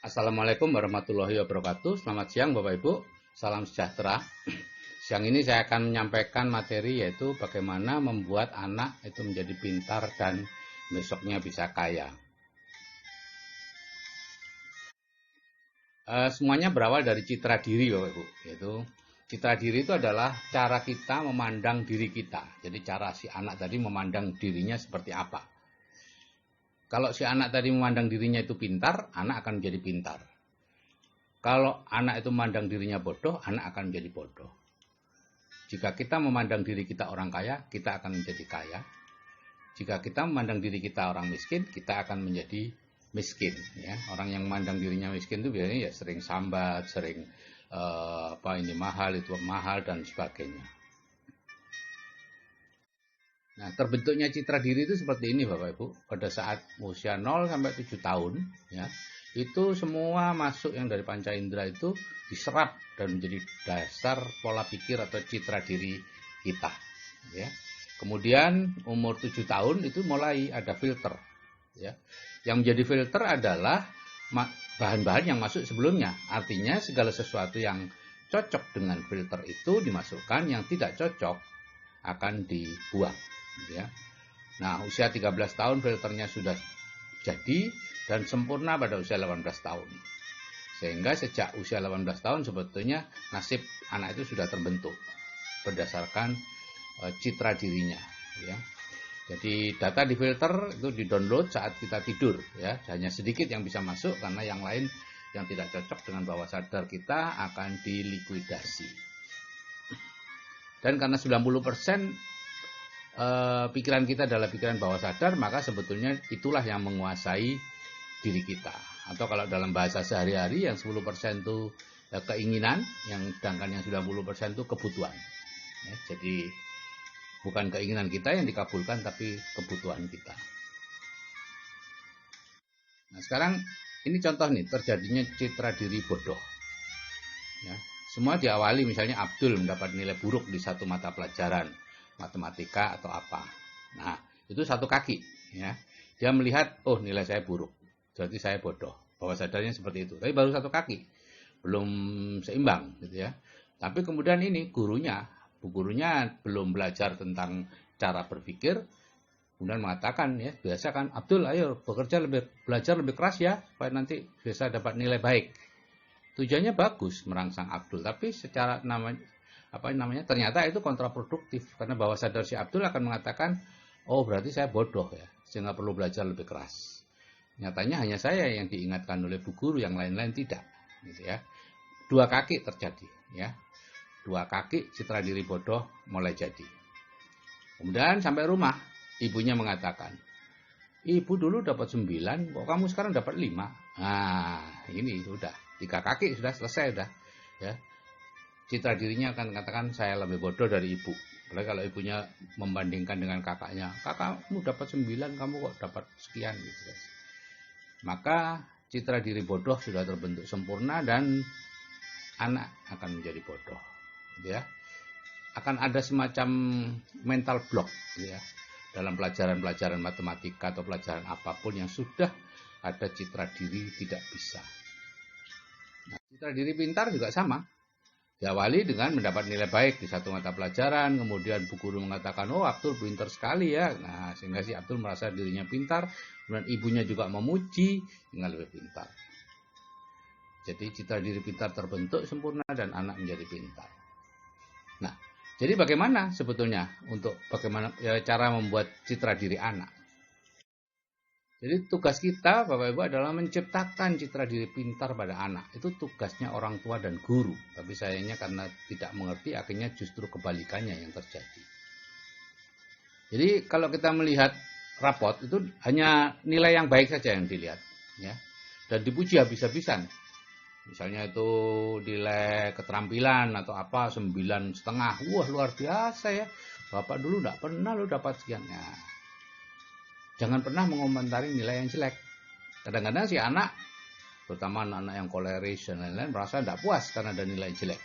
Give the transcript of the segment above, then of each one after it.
Assalamualaikum warahmatullahi wabarakatuh. Selamat siang Bapak Ibu. Salam sejahtera. Siang ini saya akan menyampaikan materi yaitu bagaimana membuat anak itu menjadi pintar dan besoknya bisa kaya. Semuanya berawal dari citra diri Bapak Ibu. Yaitu citra diri itu adalah cara kita memandang diri kita. Jadi cara si anak tadi memandang dirinya seperti apa. Kalau si anak tadi memandang dirinya itu pintar, anak akan menjadi pintar. Kalau anak itu memandang dirinya bodoh, anak akan menjadi bodoh. Jika kita memandang diri kita orang kaya, kita akan menjadi kaya. Jika kita memandang diri kita orang miskin, kita akan menjadi miskin. Ya. Orang yang memandang dirinya miskin itu biasanya ya sering sambat, sering ini mahal, itu mahal, dan sebagainya. Nah, terbentuknya citra diri itu seperti ini Bapak Ibu. Pada saat usia 0 sampai 7 tahun, ya, itu semua masuk yang dari panca indera itu diserap dan menjadi dasar pola pikir atau citra diri kita. Ya. Kemudian umur 7 tahun itu mulai ada filter. Ya. Yang menjadi filter adalah bahan-bahan yang masuk sebelumnya. Artinya segala sesuatu yang cocok dengan filter itu dimasukkan, yang tidak cocok akan dibuang. Ya. Nah, usia 13 tahun filternya sudah jadi dan sempurna pada usia 18 tahun. Sehingga sejak usia 18 tahun sebetulnya nasib anak itu sudah terbentuk berdasarkan citra dirinya. Ya. Jadi data di filter itu di-download saat kita tidur. Ya. Hanya sedikit yang bisa masuk karena yang lain yang tidak cocok dengan bawah sadar kita akan dilikuidasi. Dan karena 90% pikiran kita adalah pikiran bawah sadar, maka sebetulnya itulah yang menguasai diri kita. Atau kalau dalam bahasa sehari-hari yang 10% itu keinginan, yang sedangkan yang 90% itu kebutuhan. Ya, jadi bukan keinginan kita yang dikabulkan, tapi kebutuhan kita. Nah, sekarang ini contoh nih terjadinya citra diri bodoh. Ya, semua diawali misalnya Abdul mendapat nilai buruk di satu mata pelajaran, matematika atau apa. Nah, itu satu kaki. Ya. Dia melihat, oh nilai saya buruk, berarti saya bodoh. Bawah sadarnya seperti itu. Tapi baru satu kaki, belum seimbang, gitu ya. Tapi kemudian ini gurunya belum belajar tentang cara berpikir, kemudian mengatakan ya biasa kan Abdul, ayo belajar lebih keras ya, supaya nanti bisa dapat nilai baik. Tujuannya bagus merangsang Abdul, tapi secara ternyata itu kontraproduktif karena bawah sadar si Abdul akan mengatakan, oh berarti saya bodoh ya, sehingga perlu belajar lebih keras. Nyatanya hanya saya yang diingatkan oleh bu guru, yang lain-lain tidak, gitu ya. Dua kaki terjadi, ya. Dua kaki citra diri bodoh mulai jadi. Kemudian sampai rumah, ibunya mengatakan, ibu dulu dapat 9, kok kamu sekarang dapat 5? Nah, ini sudah 3 kaki sudah selesai sudah, ya. Citra dirinya akan mengatakan saya lebih bodoh dari ibu. Apalagi kalau ibunya membandingkan dengan kakaknya, kakakmu dapat 9, kamu kok dapat sekian gitu. Maka citra diri bodoh sudah terbentuk sempurna dan anak akan menjadi bodoh. Gitu ya. Akan ada semacam mental block gitu ya. Dalam pelajaran-pelajaran matematika atau pelajaran apapun yang sudah ada citra diri tidak bisa. Nah, citra diri pintar juga sama. Diawali dengan mendapat nilai baik di satu mata pelajaran, kemudian bu guru mengatakan, oh Abdul pintar sekali ya. Nah, sehingga si Abdul merasa dirinya pintar, kemudian ibunya juga memuji, sehingga lebih pintar. Jadi citra diri pintar terbentuk sempurna dan anak menjadi pintar. Nah, jadi bagaimana sebetulnya cara membuat citra diri anak? Jadi tugas kita Bapak Ibu adalah menciptakan citra diri pintar pada anak. Itu tugasnya orang tua dan guru. Tapi sayangnya karena tidak mengerti, akhirnya justru kebalikannya yang terjadi. Jadi kalau kita melihat rapot itu hanya nilai yang baik saja yang dilihat, ya. Dan dipuji habis-habisan. Misalnya itu nilai keterampilan atau apa 9,5. Wah luar biasa ya. Bapak dulu tidak pernah lo dapat sekian. Nah, jangan pernah mengomentari nilai yang jelek. Kadang-kadang si anak, terutama anak-anak yang koleris dan lain-lain, merasa tidak puas karena ada nilai jelek.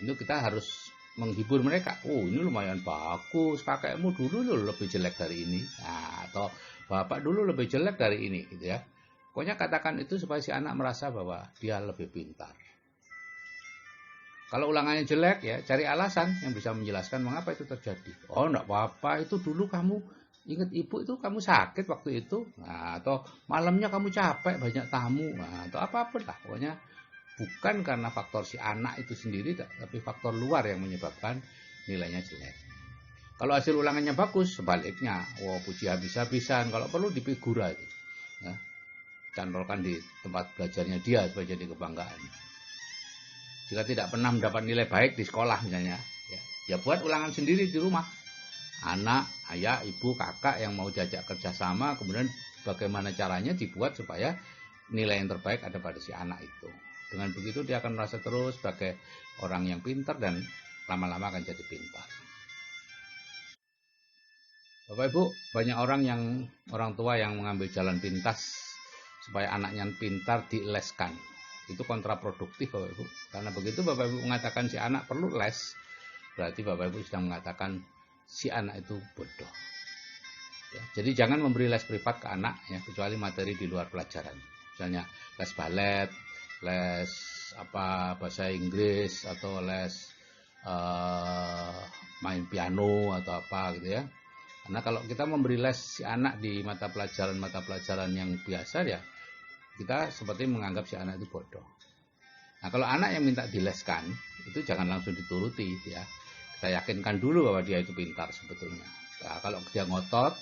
Itu kita harus menghibur mereka. Oh ini lumayan bagus, kakekmu dulu lebih jelek dari ini. Nah, atau bapak dulu lebih jelek dari ini, gitu ya. Pokoknya katakan itu supaya si anak merasa bahwa dia lebih pintar. Kalau ulangannya jelek ya cari alasan yang bisa menjelaskan mengapa itu terjadi. Oh enggak apa-apa, itu dulu kamu ingat ibu itu kamu sakit waktu itu. Nah, atau malamnya kamu capek banyak tamu. Nah, atau apapun lah. Pokoknya bukan karena faktor si anak itu sendiri tapi faktor luar yang menyebabkan nilainya jelek. Kalau hasil ulangannya bagus sebaliknya, wah puji habis-habisan, kalau perlu dipigura itu. Ya, cantolkan di tempat belajarnya dia supaya jadi kebanggaan. Jika tidak pernah mendapat nilai baik di sekolah misalnya, ya buat ulangan sendiri di rumah. Anak, ayah, ibu, kakak yang mau diajak kerjasama, kemudian bagaimana caranya dibuat supaya nilai yang terbaik ada pada si anak itu. Dengan begitu dia akan merasa terus sebagai orang yang pintar dan lama-lama akan jadi pintar. Bapak Ibu, banyak orang tua yang mengambil jalan pintas supaya anaknya pintar dileskan. Itu kontraproduktif Bapak Ibu. Karena begitu Bapak Ibu mengatakan si anak perlu les, berarti Bapak Ibu sedang mengatakan si anak itu bodoh. Ya, jadi jangan memberi les privat ke anak ya, kecuali materi di luar pelajaran. Misalnya les balet, les bahasa Inggris atau les main piano atau apa gitu ya. Karena kalau kita memberi les si anak di mata pelajaran yang biasa ya, kita seperti menganggap si anak itu bodoh. Nah kalau anak yang minta dileskan, itu jangan langsung dituruti ya. Kita yakinkan dulu bahwa dia itu pintar sebetulnya. Nah, kalau dia ngotot,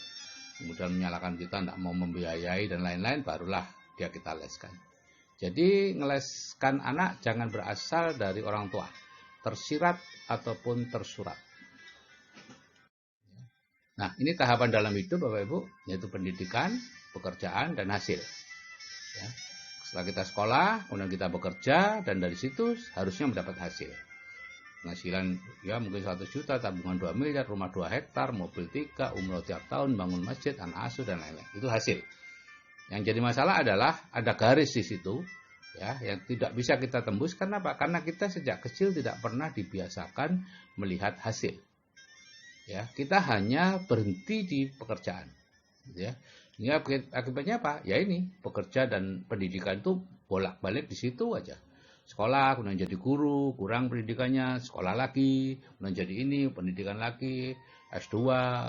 kemudian menyalahkan kita tidak mau membiayai dan lain-lain, barulah dia kita leskan. Jadi ngeleskan anak jangan berasal dari orang tua, tersirat ataupun tersurat. Nah ini tahapan dalam hidup Bapak Ibu, yaitu pendidikan, pekerjaan, dan hasil. Ya. Setelah kita sekolah, kemudian kita bekerja, dan dari situ harusnya mendapat hasil. Penghasilan ya mungkin 100 juta, tabungan 2 miliar, rumah 2 hektar, mobil 3, umroh tiap tahun, bangun masjid, anak asuh, dan lain-lain. Itu hasil. Yang jadi masalah adalah ada garis di situ ya, yang tidak bisa kita tembus. Karena apa? Karena kita sejak kecil tidak pernah dibiasakan melihat hasil. Ya, kita hanya berhenti di pekerjaan. Gitu ya. Ini akibatnya apa? Ya ini, pekerja dan pendidikan itu bolak-balik di situ aja. Sekolah, kemudian jadi guru, kurang pendidikannya, sekolah lagi, kemudian jadi ini, pendidikan lagi, S2,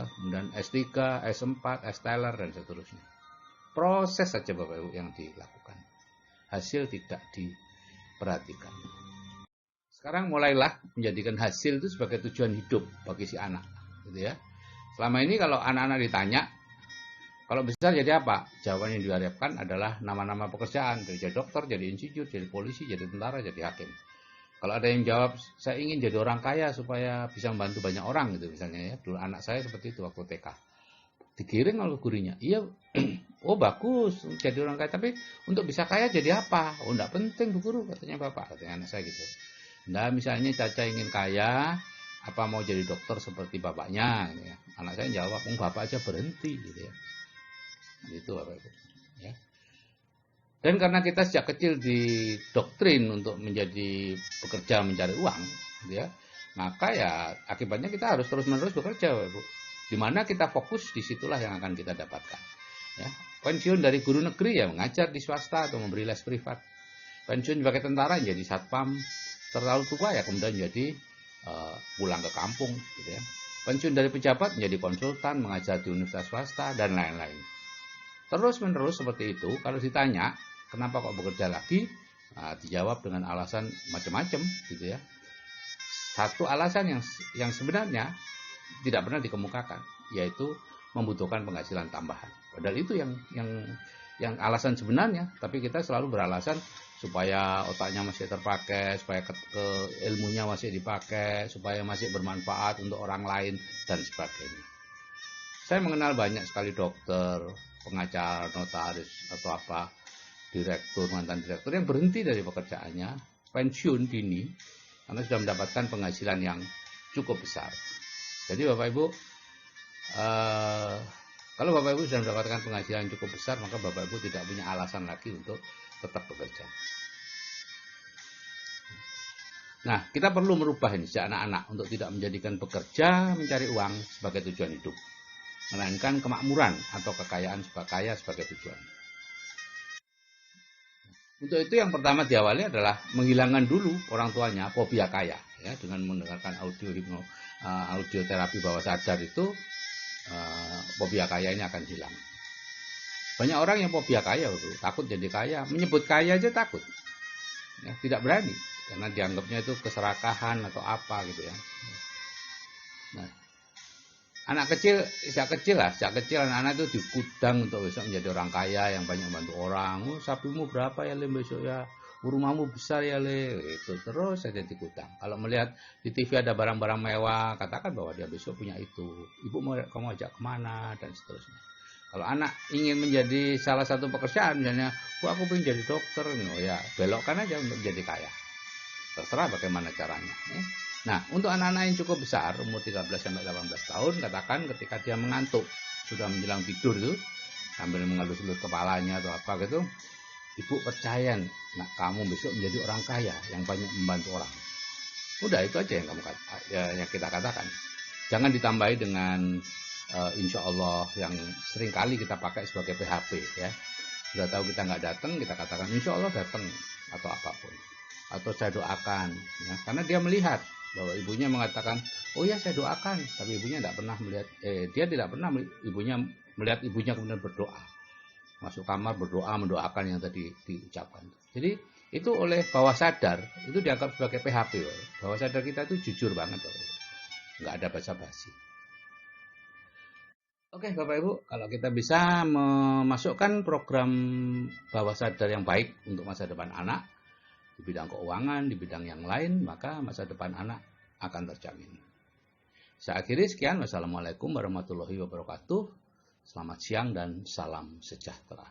kemudian S3, S4, S-Teller, dan seterusnya. Proses saja Bapak Ibu yang dilakukan. Hasil tidak diperhatikan. Sekarang mulailah menjadikan hasil itu sebagai tujuan hidup bagi si anak. Gitu ya. Selama ini kalau anak-anak ditanya, kalau besar jadi apa? Jawaban yang diharapkan adalah nama-nama pekerjaan. Jadi dokter, jadi insinyur, jadi polisi, jadi tentara, jadi hakim. Kalau ada yang jawab, saya ingin jadi orang kaya supaya bisa membantu banyak orang gitu misalnya ya. Dulu anak saya seperti itu waktu TK. Digiring oleh gurunya. Iya, oh bagus jadi orang kaya. Tapi untuk bisa kaya jadi apa? Oh enggak penting Bu Guru, katanya Bapak. Katanya anak saya gitu. Nah misalnya Caca ingin kaya, apa mau jadi dokter seperti bapaknya? Gitu ya. Anak saya jawab, bapak aja berhenti gitu ya. Itu Bapak Ibu ya. Dan karena kita sejak kecil didoktrin untuk menjadi pekerja mencari uang gitu ya, maka ya akibatnya kita harus terus-menerus bekerja Bapak Ibu. Di mana kita fokus, disitulah yang akan kita dapatkan ya. Pensiun dari guru negeri ya mengajar di swasta atau memberi les privat. Pensiun sebagai tentara jadi satpam, terlalu tua ya kemudian jadi pulang ke kampung gitu ya. Pensiun dari pejabat menjadi konsultan, mengajar di universitas swasta dan lain-lain. Terus menerus seperti itu. Kalau ditanya kenapa kok bekerja lagi, dijawab dengan alasan macam-macam gitu ya. Satu alasan yang sebenarnya tidak pernah dikemukakan, yaitu membutuhkan penghasilan tambahan. Padahal itu yang alasan sebenarnya, tapi kita selalu beralasan supaya otaknya masih terpakai, supaya ilmunya masih dipakai, supaya masih bermanfaat untuk orang lain dan sebagainya. Saya mengenal banyak sekali dokter, pengacara, notaris atau apa, direktur, mantan direktur yang berhenti dari pekerjaannya, pensiun dini karena sudah mendapatkan penghasilan yang cukup besar. Jadi Bapak Ibu, kalau Bapak Ibu sudah mendapatkan penghasilan yang cukup besar, maka Bapak Ibu tidak punya alasan lagi untuk tetap bekerja. Nah, kita perlu merubah ini sejak anak-anak untuk tidak menjadikan bekerja mencari uang sebagai tujuan hidup, melainkan kemakmuran atau kekayaan sebagai tujuan. Untuk itu yang pertama diawali adalah menghilangkan dulu orang tuanya fobia kaya, ya, dengan mendengarkan audio terapi bawah sadar itu, fobia kaya ini akan hilang. Banyak orang yang fobia kaya itu takut jadi kaya, menyebut kaya aja takut, ya, tidak berani karena dianggapnya itu keserakahan atau apa gitu ya. Nah, sejak kecil anak-anak itu dikudang untuk besok menjadi orang kaya yang banyak membantu orang. Oh, sapimu berapa ya le besok ya? Rumahmu besar ya le. Itu terus saja dikudang. Kalau melihat di TV ada barang-barang mewah, katakan bahwa dia besok punya itu. Ibu mau kamu ajak kemana dan seterusnya. Kalau anak ingin menjadi salah satu pekerjaan, misalnya, aku pengen jadi dokter, oh ya belokkan aja untuk menjadi kaya. Terserah bagaimana caranya. Ya. Nah, untuk anak-anak yang cukup besar, umur 13-18 tahun, katakan ketika dia mengantuk, sudah menjelang tidur itu, sambil mengelus-elus kepalanya atau apa gitu, ibu percaya, nah kamu besok menjadi orang kaya yang banyak membantu orang. Udah, itu aja yang kita katakan. Jangan ditambahi dengan insya Allah yang sering kali kita pakai sebagai PHP, ya. Sudah tahu kita nggak datang, kita katakan insya Allah datang atau apapun. Atau saya doakan, ya, karena dia melihat bahwa ibunya mengatakan, oh ya saya doakan, tapi ibunya tidak pernah melihat, dia tidak pernah melihat ibunya kemudian berdoa, masuk kamar berdoa mendoakan yang tadi diucapkan. Jadi itu oleh bawah sadar itu dianggap sebagai PHP. Bawah sadar kita itu jujur banget, nggak ada basa-basi. Oke Bapak Ibu, kalau kita bisa memasukkan program bawah sadar yang baik untuk masa depan anak, di bidang keuangan, di bidang yang lain, maka masa depan anak akan terjamin. Saya akhiri sekian. Wassalamualaikum warahmatullahi wabarakatuh. Selamat siang dan salam sejahtera.